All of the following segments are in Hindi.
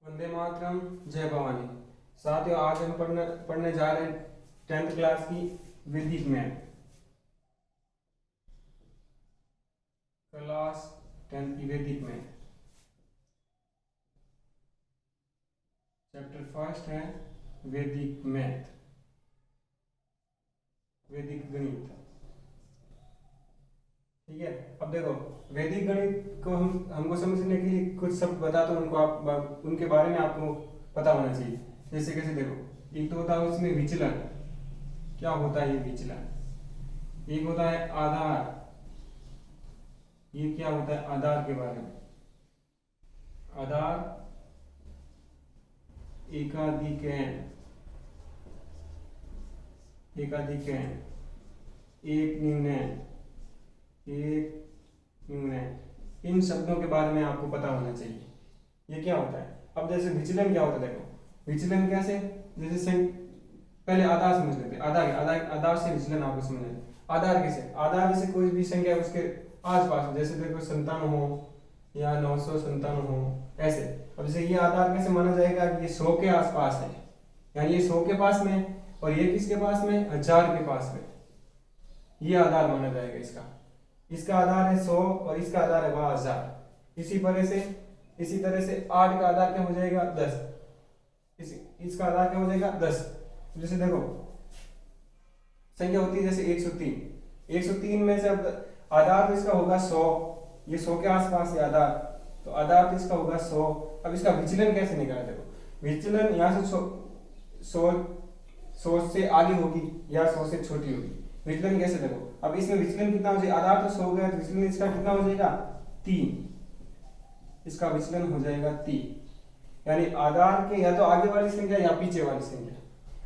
वंदे मातरम, जय भवानी। साथियों, आज हम पढ़ने जा रहे हैं 10th क्लास की वैदिक मैथ। क्लास 10th की वैदिक मैथ, चैप्टर फर्स्ट है वैदिक मैथ, वैदिक गणित। ठीक है। अब देखो, वैदिक गणित को हमको समझने के लिए कुछ शब्द बताता हूँ, उनको आप उनके बारे में आपको पता होना चाहिए। जैसे कैसे, देखो, एक तो होता है उसमें विचलन। क्या होता है ये विचलन? एक होता है आधार। ये क्या होता है? आधार के बारे में। आधार, एकाधिकरण, एकाधिकरण, एक न्यूनयन, एक न्यूनयन। इन शब्दों के बारे में आपको पता होना चाहिए। ये क्या होता है? अब जैसे विचलन क्या होता है, देखो विचलन कैसे, जैसे पहले आधार समझ लेते हैं। आधार से विचलन आपको समझना। आधार कैसे? आधार जैसे कोई भी संख्या उसके आसपास, जैसे देखो 57 हो या 997 हो, ऐसे। अब जैसे ये आधार कैसे माना जाएगा कि ये 100 के आसपास है, यानी ये 100 के पास में, और ये किसके पास में? 1000 के पास में। ये आधार माना जाएगा इसका। इसका आधार है 100 और इसका आधार है 1000। इसी तरह से 8 का आधार क्या हो जाएगा? 10। इसका आधार क्या हो जाएगा? 10। जैसे देखो संख्या होती है जैसे 103 में से अब आधार तो इसका होगा 100, ये 100 के आसपास है आधार, तो आधार तो इसका होगा 100। अब इसका विचलन कैसे निकाला? देखो विचलन यहाँ से 100 से आगे होगी या 100 से छोटी होगी। विचलन कैसे? देखो अब इसमें विचलन कितना हो जाएगा? आधार तो 100 गया, तो विचलन इसका कितना हो जाएगा? 3। इसका विचलन हो जाएगा 3, यानी आधार के या तो आगे वाली संख्या या पीछे वाली संख्या।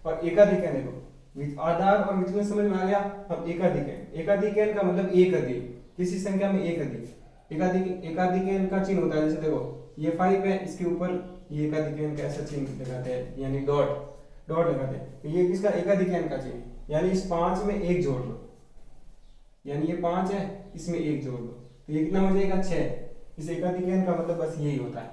और एकाधिकरण, देखो आधार और विचलन समझ में आ गया। अब एकाधिकरण का मतलब एक अधिक, किसी संख्या में एक अधिक। एकाधिकरण का चिन्ह होता है, जैसे देखो ये 5 है, इसके ऊपर ये एकाधिकरण का ऐसा चिन्ह लगाते हैं, यानी डॉट लगाते हैं, तो ये किसका? एकाधिकरण का चिन्ह। यानी इस 5 में 1 जोड़ लो, यानी ये 5 है, इसमें 1 जोड़ लो, तो ये कितना हो जाएगा? 6। इस एकाधिकरण का मतलब बस यही होता है,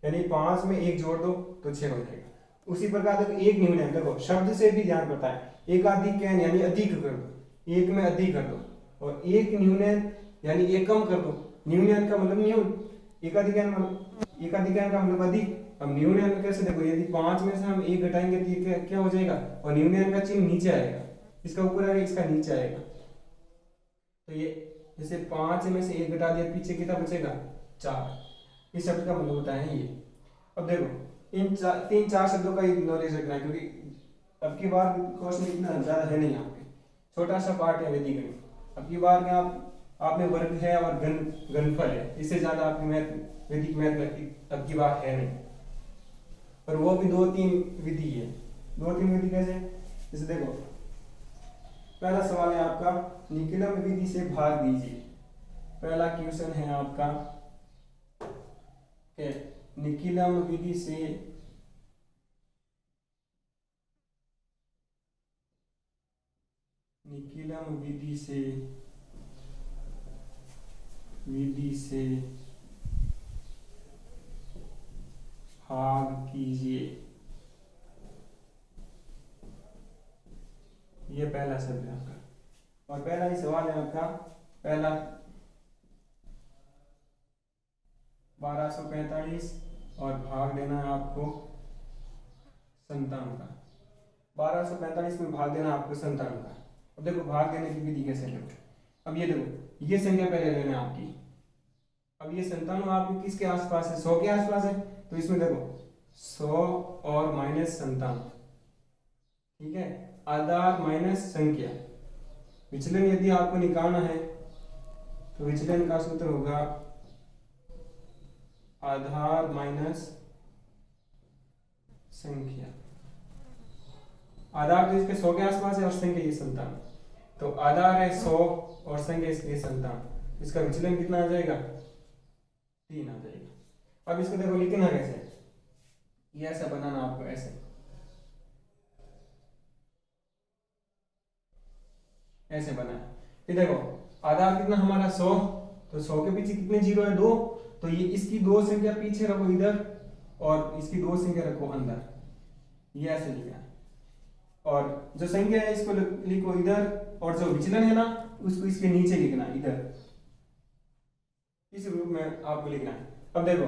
यानी 5 में 1 जोड़ दो तो 6 हो जाएगा। उसी प्रकार देखो एक न्यूनयन, देखो शब्द से भी ध्यान पड़ता है। एकाधिकरण यानी अधिक कर दो, एक में अधिक कर दो, और एक न्यूनयन यानी एक कम कर दो। न्यूनयन का मतलब न्यून, एकाधिकरण का मतलब अधिक। अब न्यूनयन कैसे? देखो यदि 5 में से हम 1 घटाएंगे तो ये क्या हो जाएगा? और न्यूनयन का चिन्ह नीचे आएगा, इसका ऊपर आएगा, इसका नीचे आएगा। तो ये जैसे 5 में से 1 घटा दिया, पीछे कितना बचेगा? 4। इस शब्द का मतलब होता है ये। अब देखो इन 3-4 शब्दों का नॉलेज रखना है, क्योंकि अब की बार क्वेश्चन इतना ज्यादा है नहीं, यहाँ पे छोटा सा पार्ट है वैदिक गणित। अब की बार में आपने वर्ग है और घनफल है, इससे ज्यादा आपकी वैदिक मैथ अब की बार है नहीं। पर वो भी 2-3 विधि है। 2-3 विधि कैसे? जैसे देखो पहला सवाल है आपका, निकिलम विधि से भाग दीजिए। पहला क्वेश्चन है आपका, निकिलम विधि से भाग कीजिए। ये पहला शब्द है आपका, और पहला ही सवाल है आपका, पहला 1245 और भाग देना है आपको 57 का। 1245 में भाग देना आपको 57 का। अब देखो भाग देने की विधि कैसे है। अब ये देखो ये संख्या पहले लेना है आपकी। अब ये 57 आपकी किसके आसपास है? 100 के आसपास है, तो इसमें देखो 100 और -57, ठीक है, आधार माइनस संख्या। विचलन यदि आपको निकालना है तो विचलन का सूत्र होगा आधार माइनस संख्या। आधार तो इसके 100 के आसपास है और संख्या ये 57, तो आधार है 100 और संख्या इसके 57। इसका विचलन कितना आ जाएगा? 3 आ जाएगा। अब इसको देखो लिखना कैसे, ये ऐसा बनाना आपको, ऐसे बना। फिर देखो आधार कितना हमारा 100, तो 100 के पीछे कितने जीरो है? 2, तो ये इसकी 2 संख्या पीछे रखो इधर, और इसकी दो संख्या रखो अंदर, ये ऐसे लिखना है। और जो संख्या है इसको लिखो इधर, और जो विचलन है ना उसको इसके नीचे लिखना है, इधर इस रूप में आपको लिखना है। अब देखो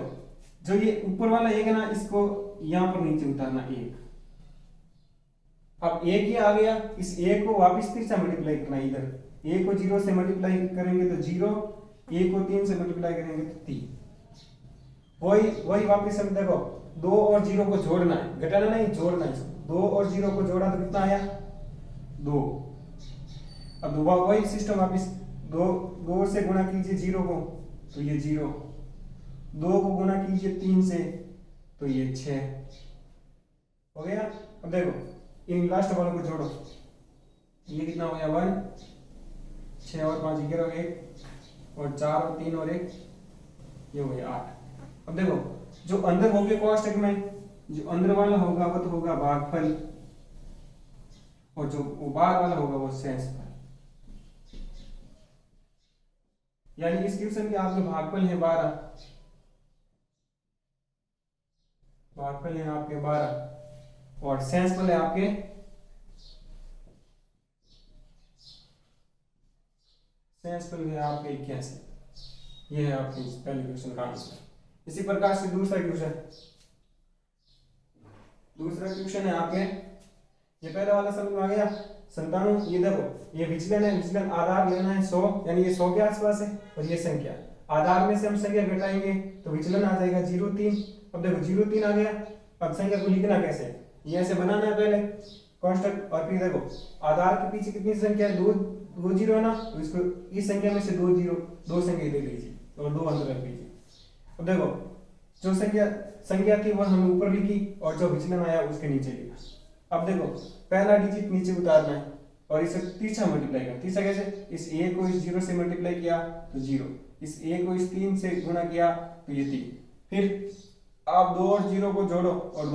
जो ये ऊपर वाला एक है ना, इसको यहां पर नीचे उतारना एक। अब एक ही आ गया, इस एक को वापस 3 से मल्टीप्लाई करना है इधर। एक को 0 से मल्टीप्लाई करेंगे तो 0, एक को 3 से मल्टीप्लाई करेंगे तो 3। वही वापस हम देखो 2 और 0 को जोड़ना है, घटाना नहीं, जोड़ना है इसको। 2 और 0 को जोड़ा तो कितना आया 2। अब वही सिस्टम वापस 2 से गुणा कीजिए 0 को तो ये 0, 2 को गुणा कीजिए 3 से तो ये 6 हो गया। अब देखो इन लास्ट वालों को जोड़ो, ये कितना हो गया 1, 6 और 5 11 1, और 4 और 3 और 1, ये हो गया 8। अब देखो जो अंदर हो गए कोष्टक में, जो अंदर वाला होगा वो तो होगा भागफल, और जो बाहर वाला होगा वो शेषफल। यानी इस क्वेश्चन के आपके भागफल है 12, भागफल है आपके 12 और शेषफल है आपके शेषफल है आपके 81। ये है आपके पहले क्वेश्चन का आंसर। इसी प्रकार से दूसरा क्वेश्चन है आपके, ये पहले वाला समझ में आ गया 97। ये देखो ये विचलन है, विचलन आधार लेना है 100, यानी ये 100 के आसपास है, और ये संख्या आधार में से हम संख्या घटाएंगे तो विचलन आ जाएगा 0,3। अब देखो 0,3 आ गया, अब संख्या को लिखना कैसे, ये ऐसे बनाना है पहले कांस्टेंट, और फिर देखो आधार के पीछे कितनी संख्या है, दो जीरो है ना, तो इसको इस संख्या में से दो संख्या ले लीजिए और 2 अंदर रख लीजिए। अब देखो जो संख्या थी वो हमने ऊपर लिखी और जो विचलन आया उसके नीचे लिखा। अब देखो पहला डिजिट नीचे उतारना है और इसे 3 से मल्टीप्लाई करना। 3 कैसे, इस a को इस 0 से मल्टीप्लाई किया तो 0, इस a को इस 3 से गुणा किया तो ये 3, फिर आप 2 और 0 को जोड़ो और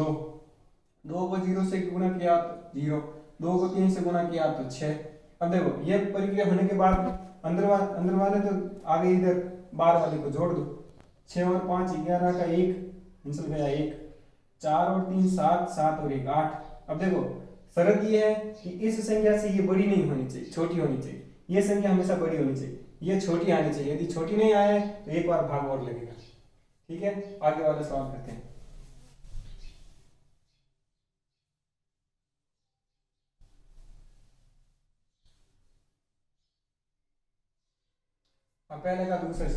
2 को 0 से गुणा किया तो 0, 2 को 3 से गुणा किया तो 6। अब देखो ये प्रक्रिया होने के बाद अंदर वाले तो आगे इधर बाहर वाले को जोड़ दो। 6 और 5 11 का 1 आंसर गया 1, 4 और 3 7, 7 और 1 8। अब देखो शर्त ये है कि इस संख्या से ये बड़ी नहीं होनी चाहिए, छोटी होनी चाहिए। ये संख्या हमेशा बड़ी होनी चाहिए, ये छोटी आनी चाहिए। यदि छोटी नहीं आए तो एक बार भाग और लगेगा। ठीक है, आगे वाला सवाल करते हैं। अब पहले का दूसरा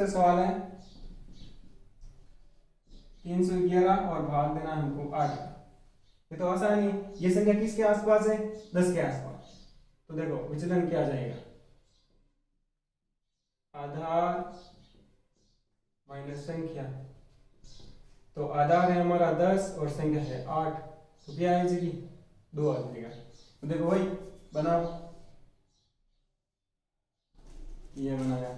सवाल है 311 और भाग देना हमको 8। ये तो आसान है, ये संख्या किसके आसपास है, 10 के आसपास। तो देखो विचलन क्या जाएगा, आधार माइनस संख्या। तो आधार है हमारा 10 और संख्या है 8, तो क्या आ जाएगी 2 आ जाएगा। तो देखो वही बनाओ, ये बनाया।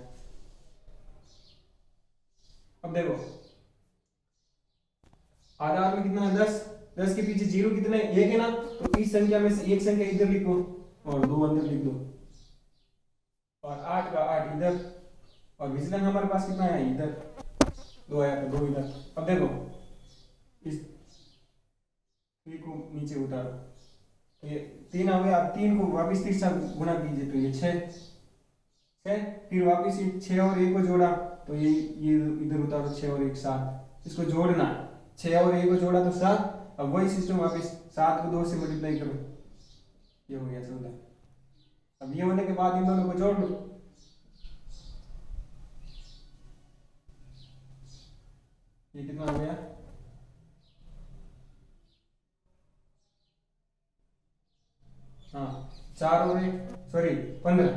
अब देखो आधार में कितना है 10 के पीछे 0 कितने, 1 है ना, तो इस संख्या में से एक संख्या इधर लिखो और 2 अंदर लिख दो, और 8 का 8 इधर, और विचलन हमारे पास कितना है इधर 2 आया तो 2 इधर। अब देखो इस 3 को नीचे उतारो तो ये 3 आ गया। अब 3 को वापस 3 से गुणा कीजिए तो ये 6, फिर वापस 6 और 1 को जोड़ा तो ये इधर उतारो 6 और 1 7, इसको जोड़ना 6 और 1 को जोड़ा तो 7। अब वही सिस्टम वापस 7 को 2 से मल्टीप्लाई करो, ये हो गया 14। अब ये होने के बाद इन दोनों को जोड़ लो, ये कितना हो गया 4 और 1 सॉरी 15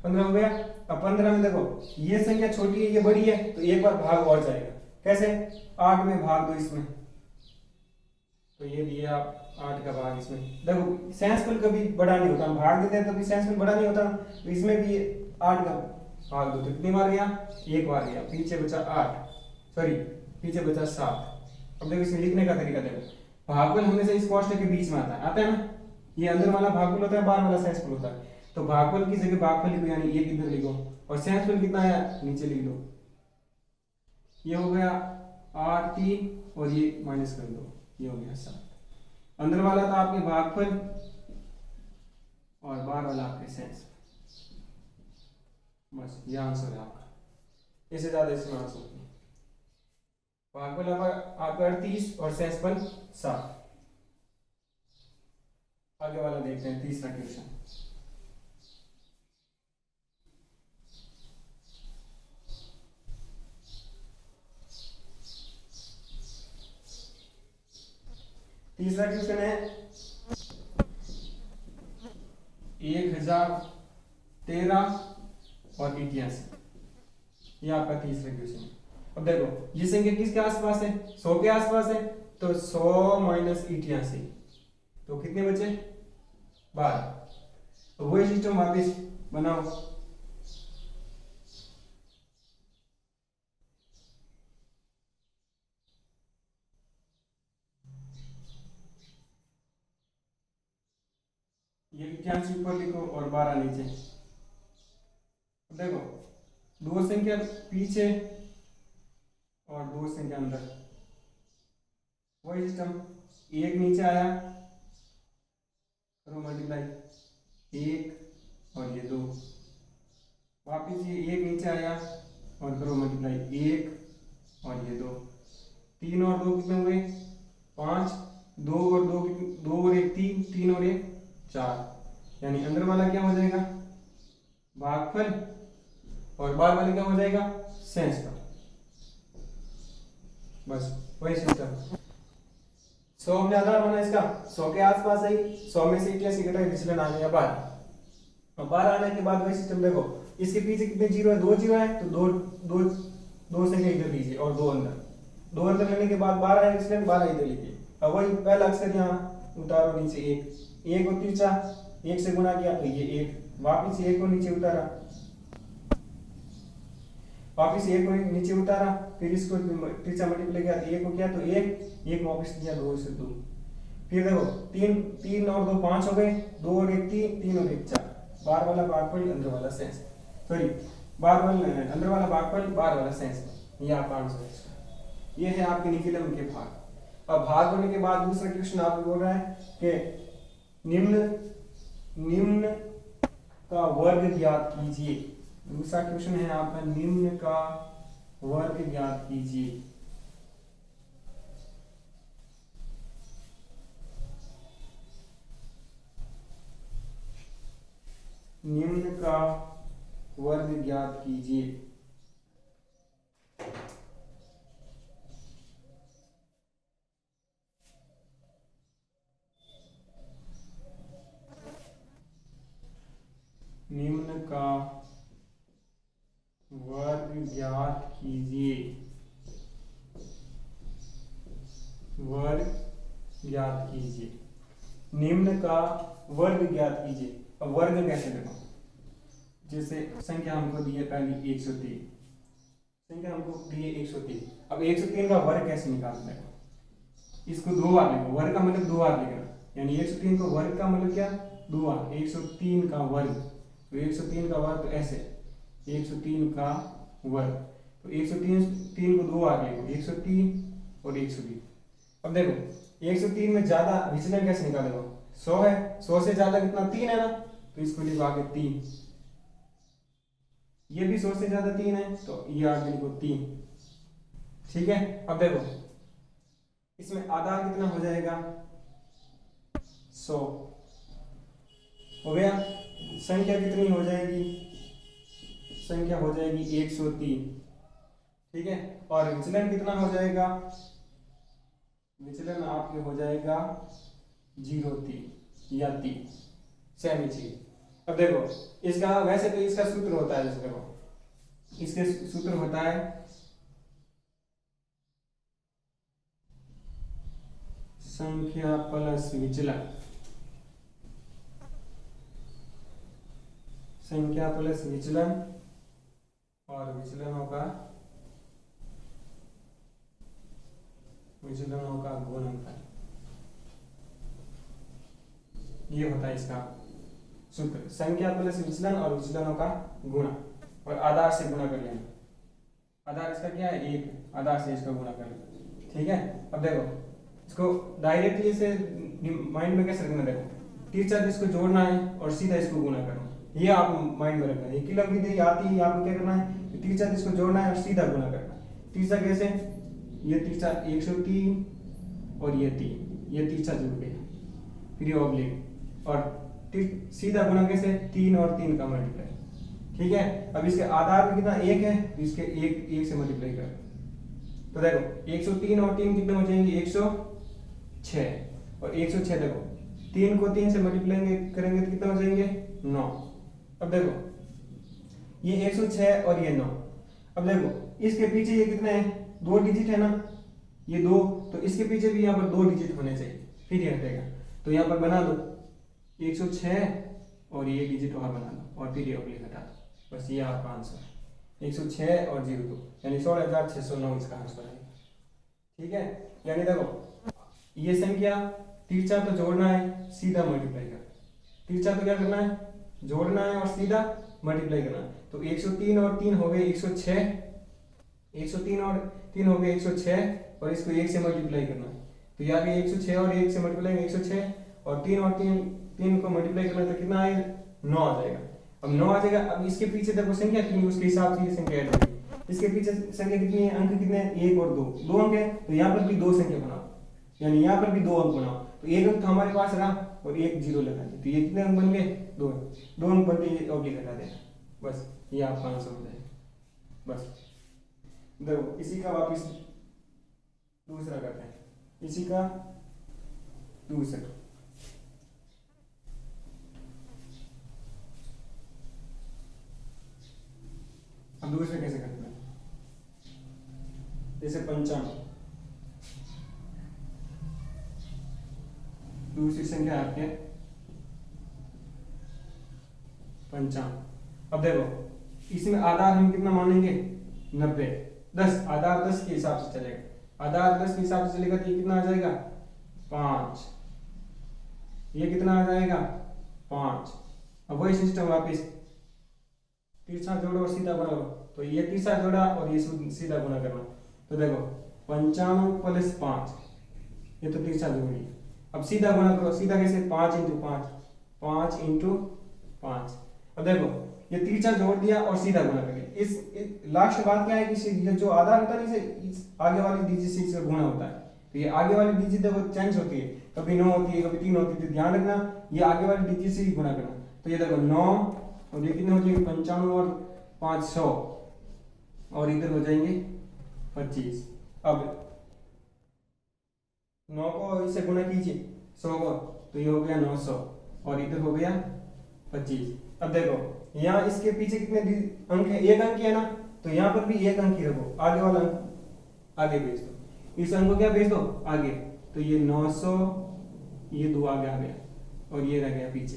हो गया। अब 15 में देखो ये संख्या छोटी है ये बड़ी है, तो एक बार भाग और जाएगा। कैसे, 8 में भाग दो इसमें, तो ये दिया 8 का भाग इसमें। देखो शेषफल कभी बड़ा नहीं होता, हम भाग देते हैं तो भी शेषफल बड़ा नहीं होता, तो इसमें भी 8 का भाग दो तो कितनी बार गया, एक बार गया, पीछे बचा 7। अब देखो इसे लिखने का तरीका देखो, भागफल हमेशा इस कोष्ठक के बीच में आता है ना, ये अंदर वाला भागफल होता है, बाहर वाला शेषफल होता है। तो भागफल की जगह भागफल लिखो, यानी 1 इधर लिखो, और शेषफल कितना है नीचे लिख दो। ये हो गया 8t और ये माइनस कर दो, ये हो गया 7। अंदर वाला था आपके भागफल और बाहर वाला आपके सेंस। बस ये आंसर है आपका, इससे ज्यादा इसमें आंसर नहीं। भागफल आपका 38 और सेंसफल 7। आगे वाला देखते हैं, तीसरा क्वेश्चन। तीसरा क्वेश्चन है 1013 और 81। ये आपका तीसरा क्वेश्चन है। अब देखो ये संख्या किसके आसपास है, 100 के आसपास है, तो 100 माइनस 81 तो कितने बचे, 12। तो वही सिस्टम वापस बनाओ। ये 81 ऊपर लिखो और 12 नीचे। देखो दो संख्या पीछे और दो संख्या अंदर, वही सिस्टम। एक नीचे आया, करो मल्टीप्लाई, 1 और ये 2। वापिस ये एक नीचे आया और करो मल्टीप्लाई, 1 और ये 2। 3 और 2 कितने हुए, 5। 2 और 2 2 और 1 3, 3 और 1 4। यानी अंदर वाला क्या हो जाएगा, भागफल, और बाहर वाले क्या हो जाएगा, सेंस का। बस वही सिस्टम। 100 हमने आधार बना इसका, 100 के आसपास है, 100 में से 81 घटाए, विचलन आ गया 12। अब 12 आने के बाद वही सिस्टम। देखो इसके पीछे कितने जीरो है, 2 जीरो है, तो दो संख्या इधर लीजिए और 2 अंदर। 2 अंदर लेने के बाद 12 है, इसलिए 12 इधर लीजिए। अब वही पहला अक्षर यहाँ उतारो नीचे, 1 और 3 4, 1 से गुणा किया तो ये 1, वापिस 1 को नीचे उतारा, वापिस 1 को नीचे उतारा, फिर इसको तीसरा मल्टीप्लाई किया तो 1 को किया तो 1 वापिस किया 2 से 2। फिर देखो 3 और 2 5 हो गए, 2 और 1 3, 3 और 1 4। बाहर वाला भागफल, अंदर वाला सेंस, सॉरी बाहर वाला अंदर वाला भागफल, बाहर वाला सेंस। ये आपका आंसर है इसका। ये है आपके निखिलम के भाग। अब भाग होने के बाद दूसरा क्वेश्चन आपको बोल रहा है कि निम्न का वर्ग ज्ञात कीजिए। दूसरा क्वेश्चन है आपका, निम्न का वर्ग ज्ञात कीजिए। निम्न का वर्ग ज्ञात कीजिए। निम्न का वर्ग ज्ञात कीजिए। वर्ग ज्ञात कीजिए, निम्न का वर्ग ज्ञात कीजिए। अब वर्ग कैसे देखो, जैसे संख्या हमको दी है पहली 103, संख्या हमको दी है 103। अब 103 का वर्ग कैसे निकालना है, इसको 2 बार लिखो। वर्ग का मतलब 2 बार लिखना, यानी 103 को वर्ग का मतलब क्या, 2 बार। 103 का वर्ग, तो 103 का वर्ग तो ऐसे 103 का वर्ग, तो 103 को 2 बार लिखो, 103 और 120। अब देखो 103 में ज्यादा विचलन कैसे निकालेगा, 100 है, 100 से ज्यादा कितना, 3 है ना, तो इसको लिखो आगे 3। ये भी 100 से ज्यादा 3 है, तो ये आगे लिखो 3। ठीक है। अब देखो इसमें आधार कितना हो जाएगा, 100 हो गया। संख्या कितनी हो जाएगी, संख्या हो जाएगी 103। ठीक है। और विचलन कितना हो जाएगा, विचलन आपके हो जाएगा 0.3 या 3, सेम ही चीज। अब देखो इसका, वैसे तो इसका सूत्र होता है, जैसे देखो इसके सूत्र होता है संख्या प्लस विचलन, संख्या प्लस विचलन और विचलनों का गुणनफल। ये होता है इसका सूत्र, संख्या प्लस विचलन और विचलनों का गुणा, और आधार से गुणा कर लेना। आधार इसका क्या है, एक, आधार से इसका गुणा कर लो, ठीक है। अब देखो इसको डायरेक्टली इसे माइंड में कैसे रखना, देखो तीसरा इसको जोड़ना है और सीधा इसको गुणा करना, ये आप माइंड में रखना है। किलो विधि आती है, आपको क्या करना है, तीसरा इसको जोड़ना है और सीधा गुणा करना है। तीसरा कैसे, ये तीसरा 103 और ये 3, ये तीसरा जुड़ गया, फिर ये ऑब्लिक, और सीधा गुणा कैसे, 3 और 3 का मल्टीप्लाई, ठीक है। अब इसके आधार में कितना, 1 है, तो इसके एक से मल्टीप्लाई कर, तो देखो 103 और 3 कितने हो जाएंगे, 106, और 106 देखो 3 को 3 से मल्टीप्लाई करेंगे तो कितना हो जाएंगे, 9। अब देखो ये 106 और ये 9, अब देखो इसके पीछे ये कितने हैं, 2 डिजिट है ना, ये 2, तो इसके पीछे भी यहाँ पर 2 डिजिट होने चाहिए, फिर ये हटेगा। तो यहाँ पर बना दो 106 और ये डिजिट वहां बना दो, और फिर ये ऑब्लिक हटा दो, बस ये आपका आंसर 106 और 02, यानी 16,609 इसका आंसर है, ठीक है। यानी देखो ये संख्या तीसरा तो जोड़ना है, सीधा मल्टीप्लाई करना, तीसरा तो क्या करना है, जोड़ना है और सीधा मल्टीप्लाई करना है। तो 103 और 3 हो गए 106, 103 और 3 हो गए 106, और इसको 1 से मल्टीप्लाई करना है, तो यहाँ पे 106 और 1 से मल्टीप्लाई 106, और 3 और 3 को मल्टीप्लाई करना तो कितना आएगा, 9 आ जाएगा। अब 9 आ जाएगा, अब इसके पीछे देखो संख्या कितनी, उसके हिसाब से ये संख्या ऐड होगी। इसके पीछे संख्या कितनी है, अंक कितने हैं, 1 और 2 अंक है, तो यहाँ पर भी 2 संख्या बनाओ, यानी यहाँ पर भी 2 अंक बनाओ, तो 1 अंक तो हमारे पास रहा और 1 0 लगा दिया, तो ये कितने अंक बन गए, 2 अंक बन गए, ऑब्लिक हटा देना, बस ये आपका आंसर हो जाएगा। बस देखो इसी का वापिस दूसरा करते हैं, इसी का दूसरा, अब दूसरे कैसे करते हैं, जैसे 95, दूसरी संख्या आपके 55। अब देखो इसमें आधार हम कितना मानेंगे, 90, 10, आधार 10 के हिसाब से चलेगा, आधार 10 के हिसाब से चलेगा तो ये कितना आ जाएगा, 5, ये कितना आ जाएगा, 5। अब वही सिस्टम वापिस तीसरा जोड़ो और सीधा गुणा करो, तो ये तीसरा जोड़ा और ये सीधा गुणा करना, तो देखो 95 प्लस 5, ये तो तीसरा जोड़ी, अब सीधा गुणा करो, सीधा कैसे, 5 इंटू 5, 5 इंटू 5। अब देखो ये तीसरा जोड़ दिया और सीधा गुणा कर दिया, इस लास्ट बात क्या है कि ये जो आधार होता है इसे आगे वाली डिजिट से इसका गुणा होता है, तो ये आगे वाली डिजिट देखो चेंज होती है, कभी 9 होती है, कभी 3 होती है, तो ध्यान रखना ये आगे वाली डिजिट से ही गुणा करना। तो ये देखो 9 और ये कितने हो जाएंगे, 95 और 5 100, और इधर हो जाएंगे 25। अब 9 को इससे गुणा कीजिए 100 को, तो ये हो गया 900, और इधर हो गया 25। अब देखो यहाँ इसके पीछे कितने अंक है, 1 अंक है ना, तो यहाँ पर भी 1 अंक ही रखो, आगे वाला अंक आगे भेज दो, इस अंक को क्या भेज दो आगे, तो ये 900, ये 2 आगे आ गया और ये रह गया पीछे,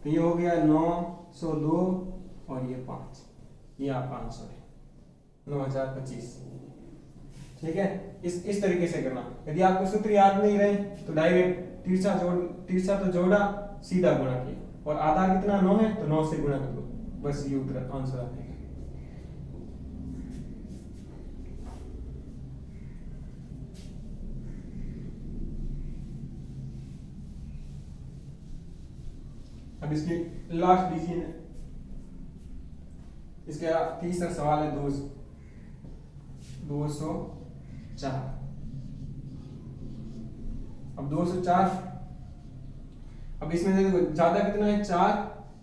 तो ये हो गया 902 और ये 5, ये आपका आंसर है 9025, ठीक है। इस तरीके से करना। यदि आपको सूत्र याद नहीं रहे तो डायरेक्ट तीसरा तो जोड़ा, सीधा गुणा किया, और आधार कितना 9 है, तो 9 से गुणा कर दो, बस ये उत्तर आंसर आ जाएगा। अब इसकी लास्ट डिजिट है, इसका तीसरा सवाल है 204। अब 204, अब इसमें देखो ज्यादा कितना है 4,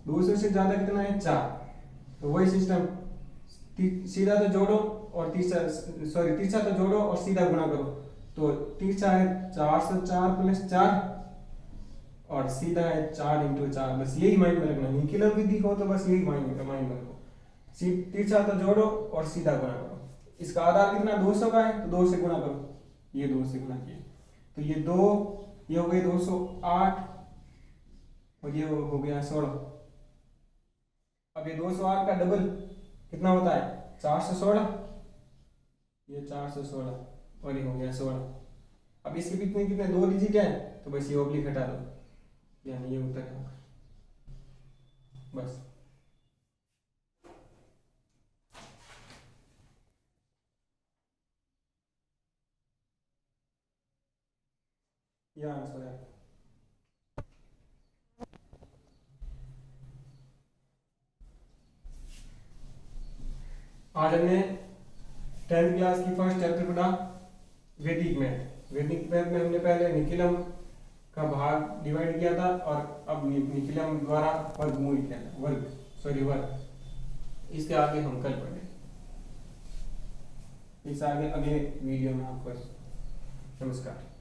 200 से ज्यादा कितना है 4, तो वही सिस्टम सीधा तो जोड़ो और तीसरा तो जोड़ो और सीधा गुणा करो, तो तीसरा है 404 प्लस 4 और सीधा है 4 इंटू 4, बस यही माइंड में रखना, निकिलर विधि को तो बस यही माइंड में रखो, तीसरा तो जोड़ो और सीधा गुणा करो। इसका आधार कितना 200 का है, तो 2 से गुणा करो, ये 2 से गुणा किया, तो ये 2, ये हो गए 208 और ये हो गया 16। अब ये 208 का डबल कितना होता है 416, ये 416 और ये हो गया 16। अब इसके कितने कितने 2 डिजिट है, तो बस ये ऑब्लिक हटा दो, यानी ये उत्तर है बस। यह आंसर है। आज हमने 10th क्लास की फर्स्ट चैप्टर पढ़ा वैदिक मैथ। वैदिक मैथ में हमने पहले निखिलम का भाग डिवाइड किया था और अब निखिलम द्वारा वर्गमूल किया था, वर्ग। इसके आगे हम कल पढ़ेंगे। इस आगे अगले वीडियो में आपको नमस्कार।